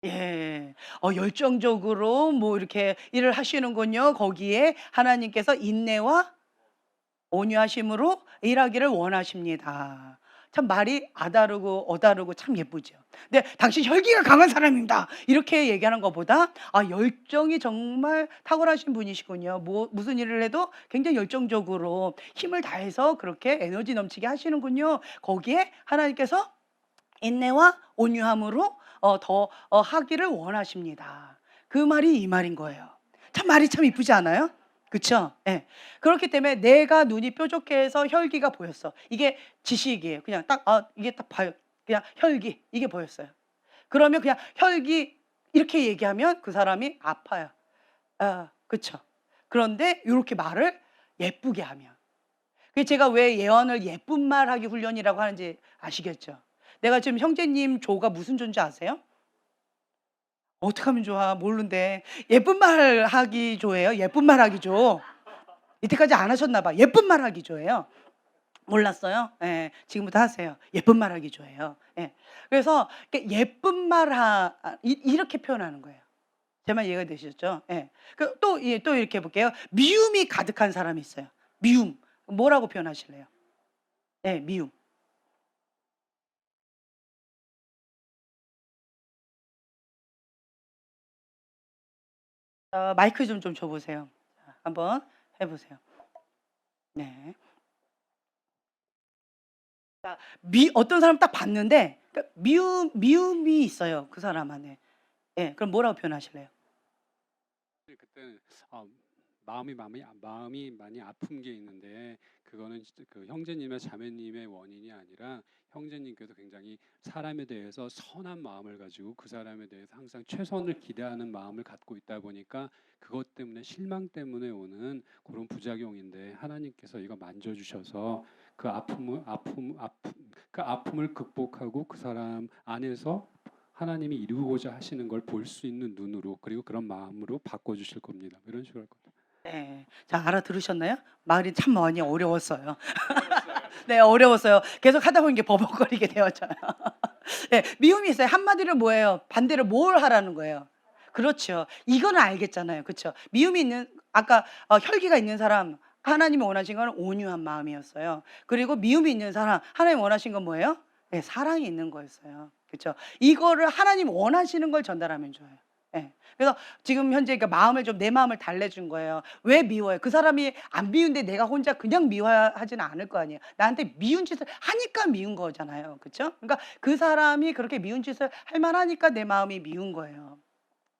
예. 열정적으로 뭐 이렇게 일을 하시는군요. 거기에 하나님께서 인내와 온유하심으로 일하기를 원하십니다. 참 말이 아다르고 어다르고 참 예쁘죠. 근데 "당신 혈기가 강한 사람입니다." 이렇게 얘기하는 것보다 열정이 정말 탁월하신 분이시군요. 무슨 일을 해도 굉장히 열정적으로 힘을 다해서 그렇게 에너지 넘치게 하시는군요. 거기에 하나님께서 인내와 온유함으로 더 하기를 원하십니다. 그 말이 이 말인 거예요. 참 말이 참 이쁘지 않아요? 그쵸? 예. 그렇기 때문에 내가 눈이 뾰족해서 혈기가 보였어. 이게 지식이에요. 그냥 딱 이게 딱 봐요. 그냥 혈기 이게 보였어요. 그러면 그냥 혈기 이렇게 얘기하면 그 사람이 아파요. 아 그쵸. 그런데 요렇게 말을 예쁘게 하면. 그 제가 왜 예언을 예쁜 말하기 훈련이라고 하는지 아시겠죠? 내가 지금 형제님 조가 무슨 조인지 아세요? 어떻게 하면 좋아? 모르는데. 예쁜 말 하기 조예요. 예쁜 말 하기 조. 이때까지 안 하셨나 봐. 예쁜 말 하기 조예요. 몰랐어요? 예. 지금부터 하세요. 예쁜 말 하기 조예요. 예. 그래서 이렇게 예쁜 말 이렇게 표현하는 거예요. 제 말 이해가 되시죠? 예. 또 이렇게 해 볼게요. 미움이 가득한 사람이 있어요. 미움. 뭐라고 표현하실래요? 예, 미움. 마이크 좀 줘 보세요. 자, 한번 해 보세요. 네. 자, 어떤 사람 딱 봤는데 그러니까 미움이 있어요. 그 사람 안에. 예. 그럼 뭐라고 표현하실래요? 그때 어, 마음이 많이 아픈 게 있는데 그거는 진짜 그 형제님의 자매님의 원인이 아니라 형제님께서 굉장히 사람에 대해서 선한 마음을 가지고 그 사람에 대해서 항상 최선을 기대하는 마음을 갖고 있다 보니까 그것 때문에 실망 때문에 오는 그런 부작용인데 하나님께서 이거 만져주셔서 그 아픔을 극복하고 그 사람 안에서 하나님이 이루고자 하시는 걸 볼 수 있는 눈으로 그리고 그런 마음으로 바꿔주실 겁니다. 이런 식으로 할 겁니다. 네. 자, 알아들으셨나요? 말이 참 많이 어려웠어요. 네, 어려웠어요. 계속 하다 보니 이게 버벅거리게 되었잖아요. 네, 미움이 있어요. 한마디로 뭐예요? 반대로 뭘 하라는 거예요? 그렇죠. 이거는 알겠잖아요. 그렇죠. 미움이 있는 아까 혈기가 있는 사람 하나님이 원하신 건 온유한 마음이었어요. 그리고 미움이 있는 사람 하나님 원하신 건 뭐예요? 네, 사랑이 있는 거였어요. 그렇죠. 이거를 하나님 원하시는 걸 전달하면 좋아요. 예. 그래서 지금 현재 그러니까 마음을 좀 내 마음을 달래준 거예요. 왜 미워요? 그 사람이 안 미운데 내가 혼자 그냥 미워하지는 않을 거 아니에요. 나한테 미운 짓을 하니까 미운 거잖아요. 그렇죠? 그러니까 그 사람이 그렇게 미운 짓을 할 만하니까 내 마음이 미운 거예요.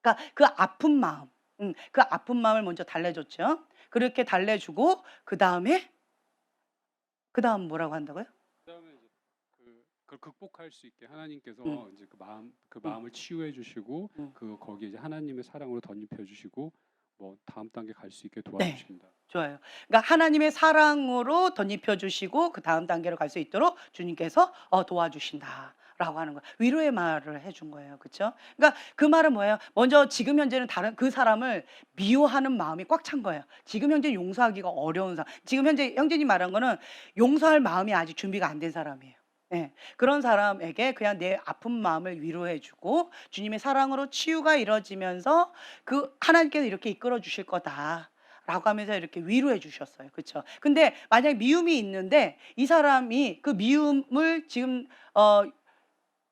그러니까 그 아픈 마음, 그 아픈 마음을 먼저 달래줬죠. 그렇게 달래주고 그다음 뭐라고 한다고요? 그다음에 이제 그걸 극복할 수 있게 하나님께서 음, 이제 그 음, 마음을 치유해 주시고 음. 그 거기에 이제 하나님의 사랑으로 덧입혀 주시고 뭐 다음 단계 갈 수 있게 네. 도와주신다. 좋아요. 그러니까 하나님의 사랑으로 덧입혀 주시고 그다음 단계로 갈 수 있도록 주님께서 도와주신다라고 하는 거예요. 위로의 말을 해준 거예요. 그쵸? 그러니까 그 말은 뭐예요? 먼저 지금 현재는 다른 그 사람을 미워하는 마음이 꽉 찬 거예요. 지금 현재 용서하기가 어려운 사람. 지금 현재 형제님 말한 거는 용서할 마음이 아직 준비가 안 된 사람이에요. 예. 그런 사람에게 그냥 내 아픈 마음을 위로해 주고 주님의 사랑으로 치유가 이루어지면서 그 하나님께서 이렇게 이끌어 주실 거다. 라고 하면서 이렇게 위로해 주셨어요. 그쵸? 근데 만약에 미움이 있는데 이 사람이 그 미움을 지금 어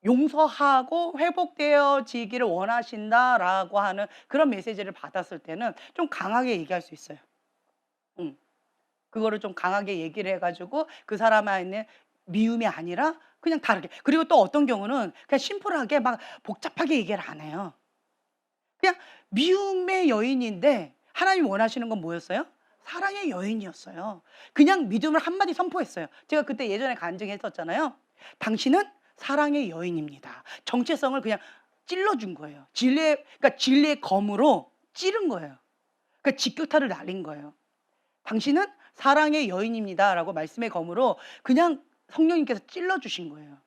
용서하고 회복되어지기를 원하신다라고 하는 그런 메시지를 받았을 때는 좀 강하게 얘기할 수 있어요. 음. 그거를 좀 강하게 얘기를 해 가지고 그 사람 안에 미움이 아니라 그냥 다르게. 그리고 또 어떤 경우는 그냥 심플하게 막 복잡하게 얘기를 안 해요. 그냥 미움의 여인인데 하나님이 원하시는 건 뭐였어요? 사랑의 여인이었어요. 그냥 믿음을 한마디 선포했어요. 제가 그때 예전에 간증했었잖아요. 당신은 사랑의 여인입니다. 정체성을 그냥 찔러준 거예요. 그러니까 진리의 검으로 찌른 거예요. 그러니까 직격탄을 날린 거예요. 당신은 사랑의 여인입니다라고 말씀의 검으로 그냥 성령님께서 찔러주신 거예요.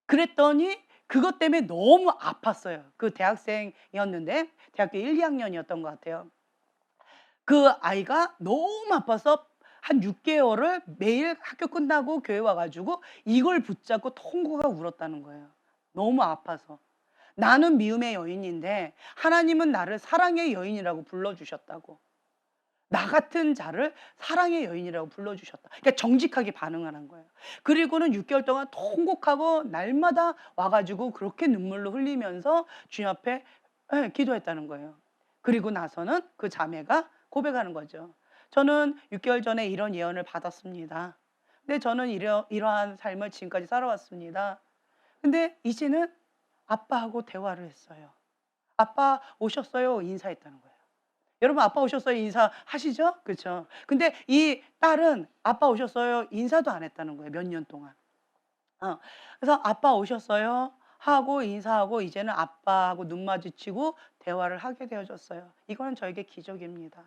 그랬더니 그것 때문에 너무 아팠어요. 그 대학생이었는데 대학교 1, 2학년이었던 것 같아요. 그 아이가 너무 아파서 한 6개월을 매일 학교 끝나고 교회 와 가지고 이걸 붙잡고 통곡하고 울었다는 거예요. 너무 아파서. 나는 미움의 여인인데 하나님은 나를 사랑의 여인이라고 불러 주셨다고. 나 같은 자를 사랑의 여인이라고 불러 주셨다. 그러니까 정직하게 반응을 한 거예요. 그리고는 6개월 동안 통곡하고 날마다 와 가지고 그렇게 눈물로 흘리면서 주님 앞에 예 기도했다는 거예요. 그리고 나서는 그 자매가 고백하는 거죠. "저는 6개월 전에 이런 예언을 받았습니다. 근데 저는 이러한 삶을 지금까지 살아왔습니다. 근데 이제는 아빠하고 대화를 했어요. 아빠 오셨어요." 인사했다는 거예요. 여러분 아빠 오셨어요 인사하시죠? 그렇죠. 근데 이 딸은 아빠 오셨어요 인사도 안 했다는 거예요 몇 년 동안. 어. 그래서 "아빠 오셨어요?" 하고 인사하고 이제는 아빠하고 눈 마주치고 대화를 하게 되어졌어요. 이거는 저에게 기적입니다.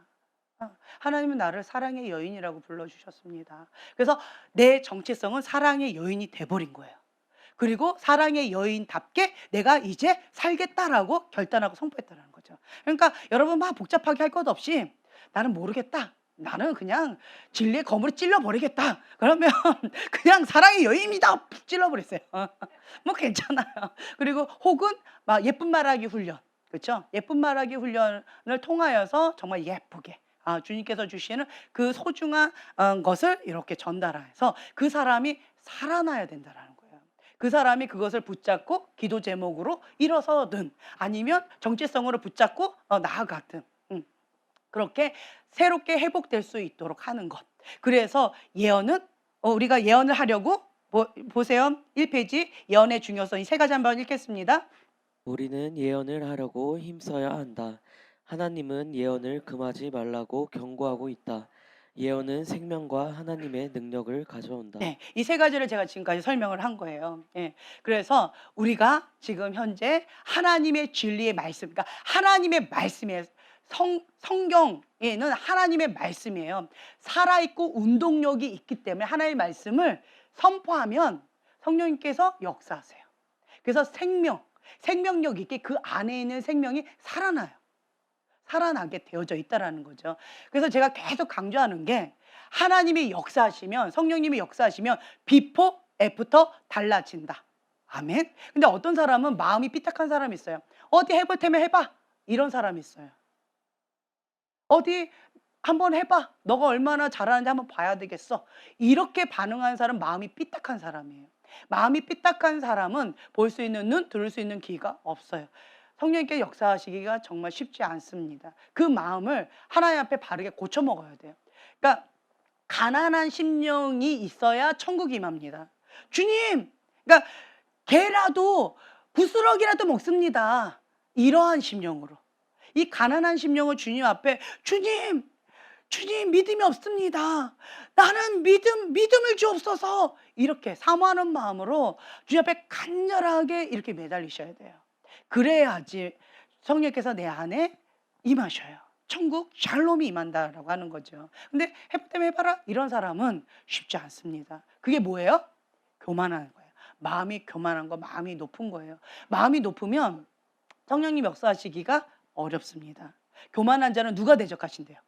하나님은 나를 사랑의 여인이라고 불러 주셨습니다. 그래서 내 정체성은 사랑의 여인이 돼 버린 거예요. 그리고 사랑의 여인답게 '내가 이제 살겠다.'라고 결단하고 선포했다라는 거죠. 그러니까 여러분 막 복잡하게 할 것 없이 '나는 모르겠다. 나는 그냥 진리의 검으로 찔러 버리겠다.' 그러면 그냥 사랑의 여인이다 푹 찔러 버렸어요. 뭐 괜찮아요. 그리고 혹은 막 예쁜 말하기 훈련. 그렇죠? 예쁜 말하기 훈련을 통하여서 정말 예쁘게 주님께서 주시는 그 소중한 것을 이렇게 전달해서 그 사람이 살아나야 된다라는 거예요. 그 사람이 그것을 붙잡고 기도 제목으로 일어서든 아니면 정체성으로 붙잡고 나아가든 그렇게 새롭게 회복될 수 있도록 하는 것. 그래서 예언은 우리가 예언을 하려고 보세요. 1페이지 예언의 중요성 이 세 가지 한번 읽겠습니다. 우리는 예언을 하려고 힘써야 한다. 하나님은 예언을 금하지 말라고 경고하고 있다. 예언은 생명과 하나님의 능력을 가져온다. 네. 이 세 가지를 제가 지금까지 설명을 한 거예요. 예. 그래서 우리가 지금 현재 하나님의 진리의 말씀, 그러니까 하나님의 말씀에 성경에는 하나님의 말씀이에요. 살아있고 운동력이 있기 때문에 하나님의 말씀을 선포하면 성령님께서 역사하세요. 그래서 생명력 있게 그 안에 있는 생명이 살아나요. 살아나게 되어져 있다라는 거죠. 그래서 제가 계속 강조하는 게 하나님이 역사하시면 성령님이 역사하시면 비포 애프터 달라진다. 아멘. 근데 어떤 사람은 마음이 삐딱한 사람이 있어요. 어디 해볼 테면 해봐. 이런 사람이 있어요. 어디 한번 해봐. 너가 얼마나 잘하는지 한번 봐야 되겠어. 이렇게 반응하는 사람은 마음이 삐딱한 사람이에요. 마음이 삐딱한 사람은 볼 수 있는 눈, 들을 수 있는 귀가 없어요. 성령님께 역사하시기가 정말 쉽지 않습니다. 그 마음을 하나님 앞에 바르게 고쳐 먹어야 돼요. 그러니까 가난한 심령이 있어야 천국이 임합니다. 주님, 그러니까 개라도 부스러기라도 먹습니다. 이러한 심령으로. 이 가난한 심령을 주님 앞에 주님 믿음이 없습니다. 나는 믿음을 주옵소서. 이렇게 사모하는 마음으로 주님 앞에 간절하게 이렇게 매달리셔야 돼요. 그래야지 성령께서 내 안에 임하셔요. 천국 샬롬이 임한다라고 하는 거죠. 근데 해보면 해봐라 이런 사람은 쉽지 않습니다. 그게 뭐예요? 교만한 거예요. 마음이 교만한 거, 마음이 높은 거예요. 마음이 높으면 성령님 역사하시기가 어렵습니다. 교만한 자는 누가 대적하신대요?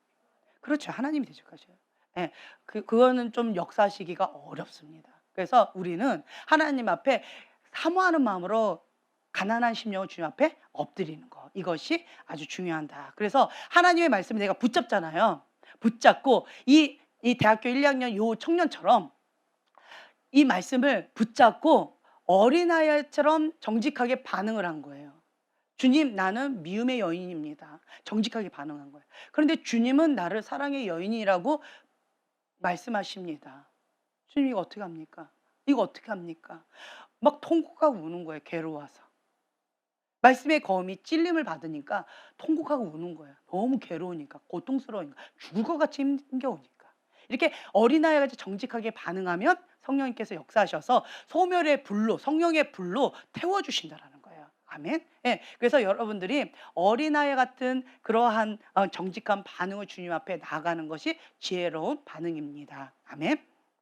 그렇죠. 하나님이 대적하셔요. 예, 그거는 좀 역사하시기가 어렵습니다. 그래서 우리는 하나님 앞에 사모하는 마음으로 가난한 심령을 주님 앞에 엎드리는 거. 이것이 아주 중요하다. 그래서 하나님의 말씀을 내가 붙잡잖아요. 붙잡고 이 대학교 1, 2학년 요 청년처럼 이 말씀을 붙잡고 어린아이처럼 정직하게 반응을 한 거예요. 주님, 나는 미움의 여인입니다. 정직하게 반응한 거예요. 그런데 주님은 나를 사랑의 여인이라고 말씀하십니다. 주님, 이거 어떻게 합니까? 이거 어떻게 합니까? 막 통곡하고 우는 거예요. 괴로워서. 말씀의 검이 찔림을 받으니까 통곡하고 우는 거예요. 너무 괴로우니까, 고통스러우니까, 죽을 것 같이 힘겨우니까. 이렇게 어린아이같이 정직하게 반응하면 성령님께서 역사하셔서 소멸의 불로, 성령의 불로 태워주신다라는 거예요. 아멘. 예, 그래서 여러분들이 어린아이 같은 그러한 정직한 반응을 주님 앞에 나아가는 것이 지혜로운 반응입니다. 아멘.